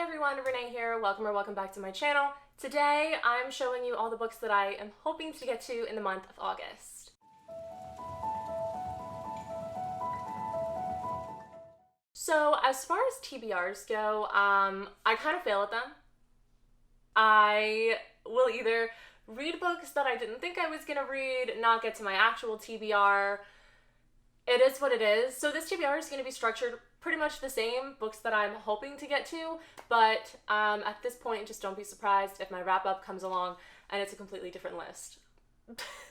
everyone, Renee here. Welcome back to my channel. Today I'm showing you all the books that I am hoping to get to in the month of August. So as far as TBRs go, I kind of fail at them. I will either read books that I didn't think I was gonna read, not get to my actual TBR. It is what it is. So this TBR is going to be structured pretty much the same, books that I'm hoping to get to, but at this point, just don't be surprised if my wrap-up comes along and it's a completely different list.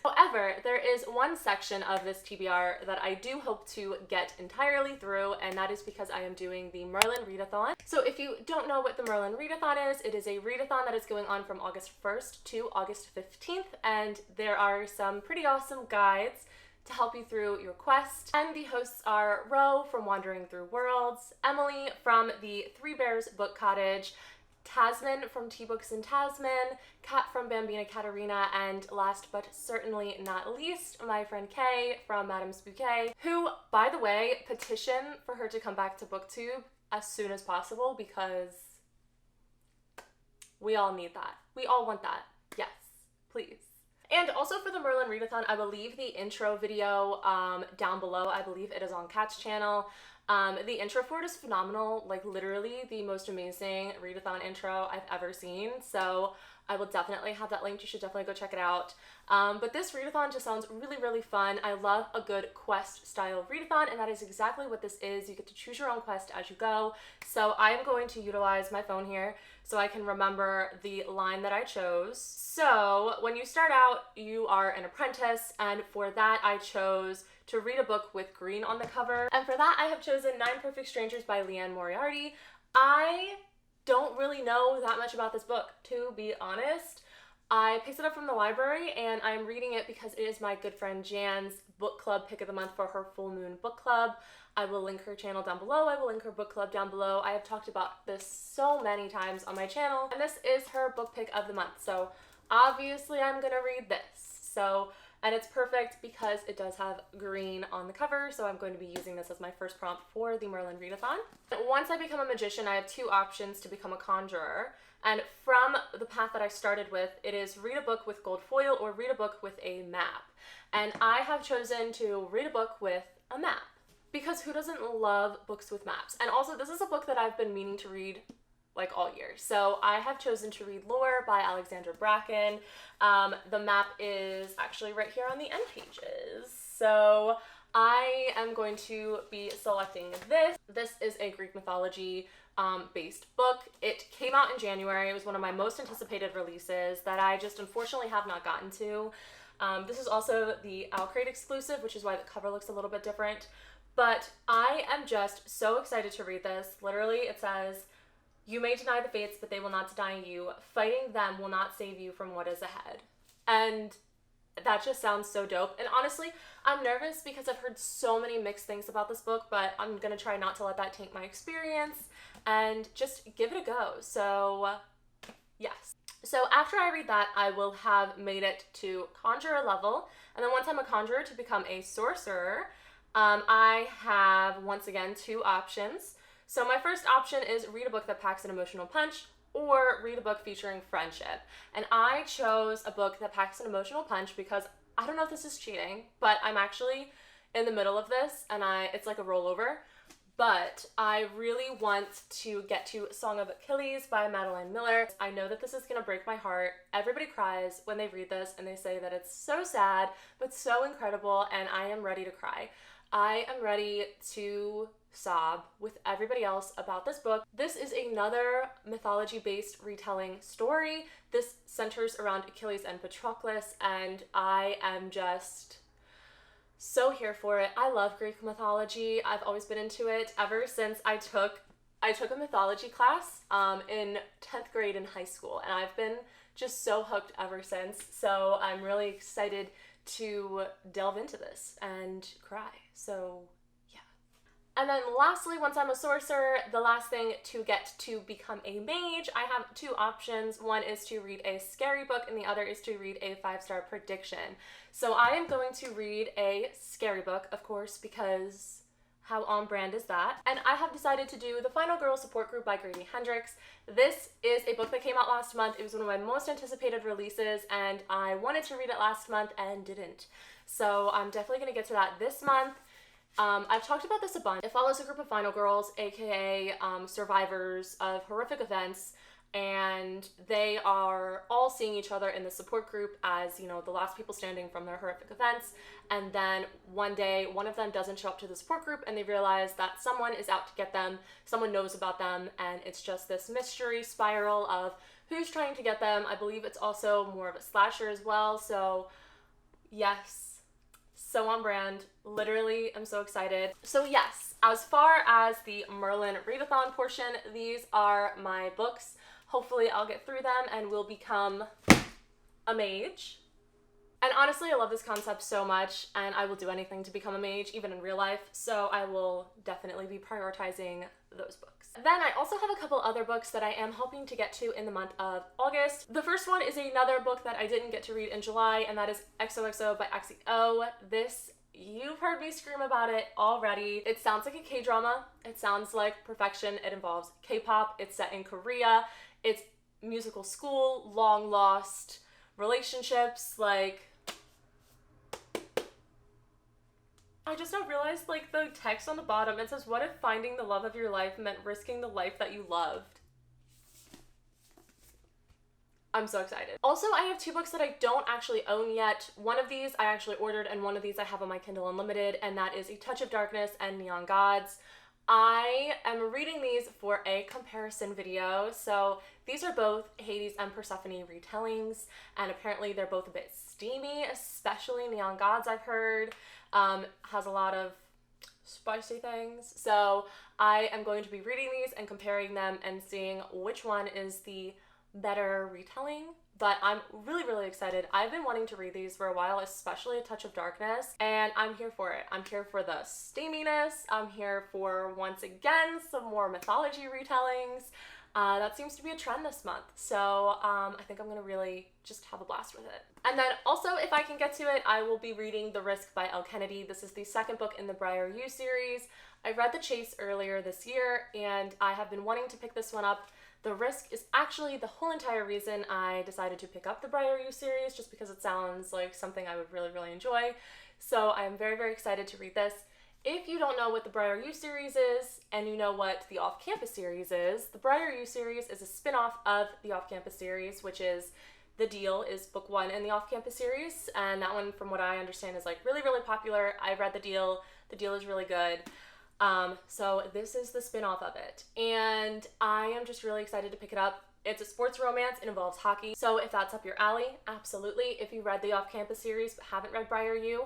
However, there is one section of this TBR that I do hope to get entirely through, and that is because I am doing the Merlin Readathon. So if you don't know what the Merlin Readathon is, it is a readathon that is going on from August 1st to August 15th, and there are some pretty awesome guides to help you through your quest. And the hosts are Ro from Wandering Through Worlds, Emily from the Three Bears Book Cottage, Tasman from Tea Books in Tasman, Kat from Bambina Katarina, and last but certainly not least, my friend Kay from Madam's Bouquet, who, by the way, petition for her to come back to BookTube as soon as possible because we all need that. We all want that. Yes, please. And also for the Merlin Readathon, I will leave the intro video down below. I believe it is on Kat's channel. The intro for it is phenomenal, like literally the most amazing readathon intro I've ever seen. So I will definitely have that linked. You should definitely go check it out. But this readathon just sounds really fun. I love a good quest style readathon, and that is exactly what this is. You get to choose your own quest as you go. So I am going to utilize my phone here so I can remember the line that I chose. So when you start out, you are an apprentice, and for that I chose to read a book with green on the cover. And for that I have chosen 9 Perfect Strangers by Leanne Moriarty. I don't really know that much about this book, to be honest. I picked it up from the library and I'm reading it because it is my good friend Jan's book club pick of the month for her full moon book club. I will link her channel down below. I will link her book club down below. I have talked about this so many times on my channel, and this is her book pick of the month. So obviously I'm gonna read this. And it's perfect because it does have green on the cover, so I'm going to be using this as my first prompt for the Merlin Readathon. Once I become a magician, I have 2 options to become a conjurer, and from the path that I started with, it is read a book with gold foil or read a book with a map. And I have chosen to read a book with a map, because who doesn't love books with maps? And also, this is a book that I've been meaning to read like all year. So I have chosen to read Lore by Alexandra Bracken. The map is actually right here on the end pages. So I am going to be selecting this. This is a Greek mythology based book. It came out in January. It was one of my most anticipated releases that I just unfortunately have not gotten to. This is also the Owlcrate exclusive, which is why the cover looks a little bit different. But I am just so excited to read this. Literally, it says, "You may deny the fates, but they will not deny you. Fighting them will not save you from what is ahead." And that just sounds so dope. And honestly, I'm nervous because I've heard so many mixed things about this book, but I'm gonna try not to let that taint my experience and just give it a go. So yes. So after I read that, I will have made it to conjurer level. And then once I'm a conjurer, to become a sorcerer, I have, once again, 2 options. So my first option is read a book that packs an emotional punch, or read a book featuring friendship. And I chose a book that packs an emotional punch because I don't know if this is cheating, but I'm actually in the middle of this and it's like a rollover. But I really want to get to Song of Achilles by Madeline Miller. I know that this is gonna break my heart. Everybody cries when they read this and they say that it's so sad, but so incredible, and I am ready to cry. I am ready to sob with everybody else about this book. This is another mythology-based retelling story. This centers around Achilles and Patroclus, and I am just so here for it. I love Greek mythology. I've always been into it ever since I took a mythology class in 10th grade in high school, and I've been just so hooked ever since. So I'm really excited to delve into this and cry. So and then lastly, once I'm a sorcerer, the last thing to get to become a mage, I have 2 options. One is to read a scary book and the other is to read a 5-star prediction. So I am going to read a scary book, of course, because How on brand is that? And I have decided to do The Final Girl Support Group by Grady Hendrix. This is a book that came out last month. It was one of my most anticipated releases, and I wanted to read it last month and didn't. So I'm definitely gonna get to that this month. I've talked about this a bunch. It follows a group of final girls, aka survivors of horrific events, and they are all seeing each other in the support group as, you know, the last people standing from their horrific events. And then one day, one of them doesn't show up to the support group, and they realize that someone is out to get them, someone knows about them, and it's just this mystery spiral of who's trying to get them. I believe it's also more of a slasher as well, so yes, so on brand. Literally, I'm so excited. So yes, as far as the Merlin Readathon portion, these are my books. Hopefully I'll get through them and will become a mage. And honestly, I love this concept so much, and I will do anything to become a mage, even in real life, so I will definitely be prioritizing those books. Then I also have a couple other books that I am hoping to get to in the month of August. The first one is another book that I didn't get to read in July, and that is XOXO by XEO. This, you've heard me scream about it already. It sounds like a K-drama. It sounds like perfection. It involves K-pop. It's set in Korea. It's musical school, long lost relationships, like, I just now realized, like, the text on the bottom, it says, what if finding the love of your life meant risking the life that you loved? I'm so excited. Also, I have two books that I don't actually own yet. One of these I actually ordered, and one of these I have on my Kindle Unlimited, and that is A Touch of Darkness and Neon Gods. I am reading these for a comparison video. So these are both Hades and Persephone retellings, and apparently they're both a bit steamy, especially Neon Gods, I've heard, has a lot of spicy things. So I am going to be reading these and comparing them and seeing which one is the better retelling. But I'm really, really excited. I've been wanting to read these for a while, especially A Touch of Darkness, and I'm here for it. I'm here for the steaminess. I'm here for, once again, some more mythology retellings. That seems to be a trend this month, so I think I'm gonna really just have a blast with it. And then also, if I can get to it, I will be reading The Risk by Elle Kennedy. This is the second book in the Briar U series. I read The Chase earlier this year, and I have been wanting to pick this one up. The Risk is actually the whole entire reason I decided to pick up the Briar U series, just because it sounds like something I would really, really enjoy. So I am very, very excited to read this. If you don't know what the Briar U series is, and you know what the Off-Campus series is, the Briar U series is a spin-off of the Off-Campus series, which is The Deal is book one in the Off-Campus series, and that one, from what I understand, is like really, really popular. I read The Deal. The Deal is really good. So this is the spin-off of it, and I am just really excited to pick it up. It's a sports romance. It involves hockey. So if that's up your alley, absolutely. If you read the Off-Campus series but haven't read Briar U,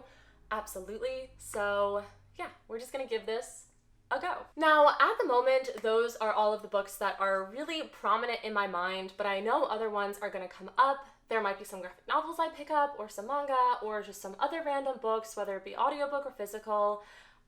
absolutely. So yeah, we're just gonna give this a go. Now, at the moment, those are all of the books that are really prominent in my mind, but I know other ones are gonna come up. There might be some graphic novels I pick up, or some manga, or just some other random books, whether it be audiobook or physical.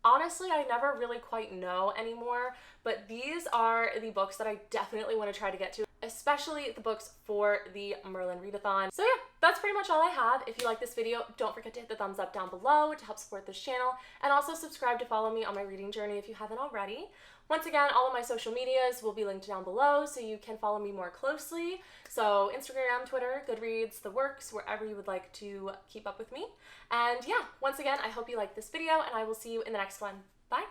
Honestly, I never really quite know anymore, but these are the books that I definitely want to try to get to, especially the books for the Merlin Readathon. So yeah, that's pretty much all I have. If you like this video, don't forget to hit the thumbs up down below to help support this channel, and also subscribe to follow me on my reading journey if you haven't already. Once again, all of my social medias will be linked down below so you can follow me more closely. So Instagram, Twitter, Goodreads, the works, wherever you would like to keep up with me. And yeah, once again, I hope you liked this video, and I will see you in the next one. Bye!